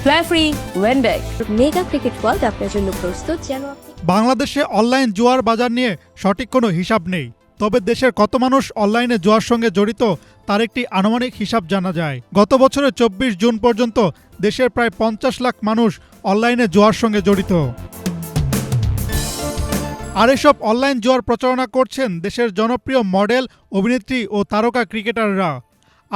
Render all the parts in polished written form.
Play free, win big. Mega cricket world আপনার জন্য প্রস্তুত যেন আপনি বাংলাদেশে অনলাইন জুয়ার বাজার নিয়ে সঠিক কোনো হিসাব নেই, তবে দেশের কত মানুষ অনলাইনে জুয়ার সঙ্গে জড়িত তার একটি আনুমানিক হিসাব জানা যায়। গত বছরের 24 জুন পর্যন্ত দেশের প্রায় 50 লাখ মানুষ অনলাইনে জুয়ার সঙ্গে জড়িত। আর এসব অনলাইন জুয়ার প্রচারণা করছেন দেশের জনপ্রিয় মডেল, অভিনেত্রী ও তারকা ক্রিকেটাররা।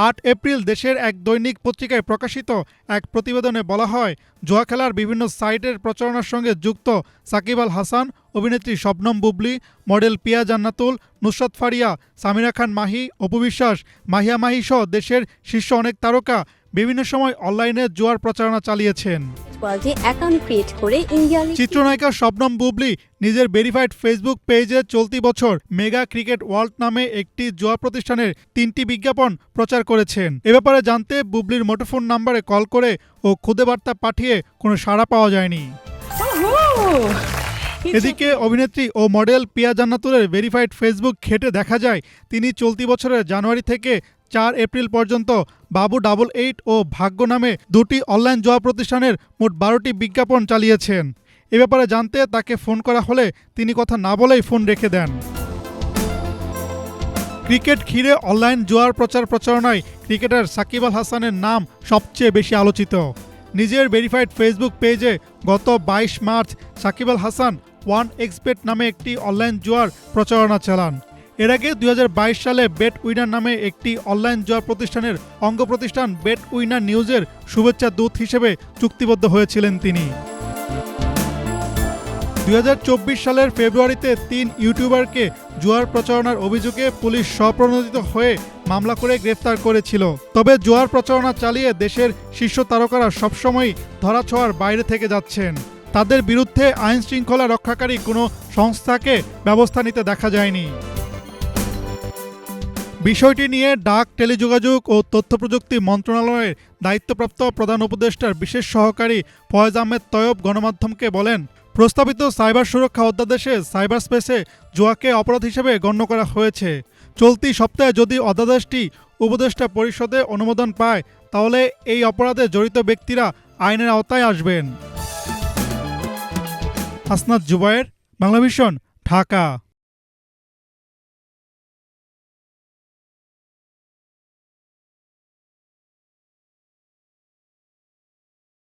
৮ এপ্রিল দেশের এক দৈনিক পত্রিকায় প্রকাশিত এক প্রতিবেদনে বলা হয়, জুয়া খেলার বিভিন্ন সাইটের প্রচারণার সঙ্গে যুক্ত সাকিব আল হাসান, অভিনেত্রী শবনম বুবলী, মডেল পিয়া জান্নাতুল, নুসরাত ফারিয়া, সামিরা খান মাহি, অপু বিশ্বাস, মাহিয়া মাহি সহ দেশের শীর্ষ অনেক তারকা বিভিন্ন সময় অনলাইনে জুয়ার প্রচারণা চালিয়েছেন। ওয়ার্ল্ডে অ্যাকাউন্ট ক্রিয়েট করে ইন্ডিয়া চিত্রনায়িকা শবনম বুবলী নিজের ভেরিফাইড ফেসবুক পেজে চলতি বছর মেগা ক্রিকেট ওয়ার্ল্ড নামে একটি জুয়া প্রতিষ্ঠানের 3টি বিজ্ঞাপন প্রচার করেছেন। এ ব্যাপারে জানতে বুবলীর মুঠোফোন নাম্বারে কল করে ও খুদে বার্তা পাঠিয়ে কোনো সাড়া পাওয়া যায়নি। এদিকে অভিনেত্রী ও মডেল পিয়া জান্নাতুলের ভেরিফাইড ফেসবুক ঘেঁটে দেখা যায়, তিনি চলতি বছরের জানুয়ারি থেকে 4 এপ্রিল পর্যন্ত বাবু 88 ও ভাগ্য নামে 2টি অনলাইন জুয়া প্রতিষ্ঠানের মোট 12টি বিজ্ঞাপন চালিয়েছেন। এ ব্যাপারে জানতে তাকে ফোন করা হলে তিনি কথা না বলেই ফোন রেখে দেন। ক্রিকেট ঘিরে অনলাইন জুয়ার প্রচারণায় ক্রিকেটার সাকিব আল হাসানের নাম সবচেয়ে বেশি আলোচিত। নিজের ভেরিফাইড ফেসবুক পেজে গত 22 মার্চ সাকিব আল হাসান 1xBet নামে একটি অনলাইন জুয়ার প্রচারণা চালান। এর আগে 2022 সালে বেট উইনার নামে একটি অনলাইন জুয়া প্রতিষ্ঠানের অঙ্গ প্রতিষ্ঠান বেট উইনার নিউজের শুভেচ্ছা দূত হিসেবে চুক্তিবদ্ধ হয়েছিলেন তিনি। 2024 সালের ফেব্রুয়ারিতে 3 ইউটিউবারকে জুয়ার প্রচারণার অভিযোগে পুলিশ স্বপ্রণোদিত হয়ে মামলা করে গ্রেফতার করেছিল। তবে জুয়ার প্রচারণা চালিয়ে দেশের শীর্ষ তারকারা সবসময়ই ধরাছোঁয়ার বাইরে থেকে যাচ্ছেন। তাদের বিরুদ্ধে আইন শৃঙ্খলা রক্ষাকারী কোনো সংস্থাকে ব্যবস্থা নিতে দেখা যায়নি। বিষয়টি নিয়ে ডাক, টেলিযোগাযোগ ও তথ্য প্রযুক্তি মন্ত্রণালয়ের দায়িত্বপ্রাপ্ত প্রধান উপদেষ্টার বিশেষ সহকারী ফয়েজ আহমেদ তৈয়ব গণমাধ্যমকে বলেন, প্রস্তাবিত সাইবার সুরক্ষা অধ্যাদেশে সাইবার স্পেসে জুয়াকে অপরাধ হিসেবে গণ্য করা হয়েছে। চলতি সপ্তাহে যদি অধ্যাদেশটি উপদেষ্টা পরিষদে অনুমোদন পায়, তাহলে এই অপরাধে জড়িত ব্যক্তিরা আইনের আওতায় আসবেন। হাসনাত জুবায়ের, বাংলাভিশন, ঢাকা।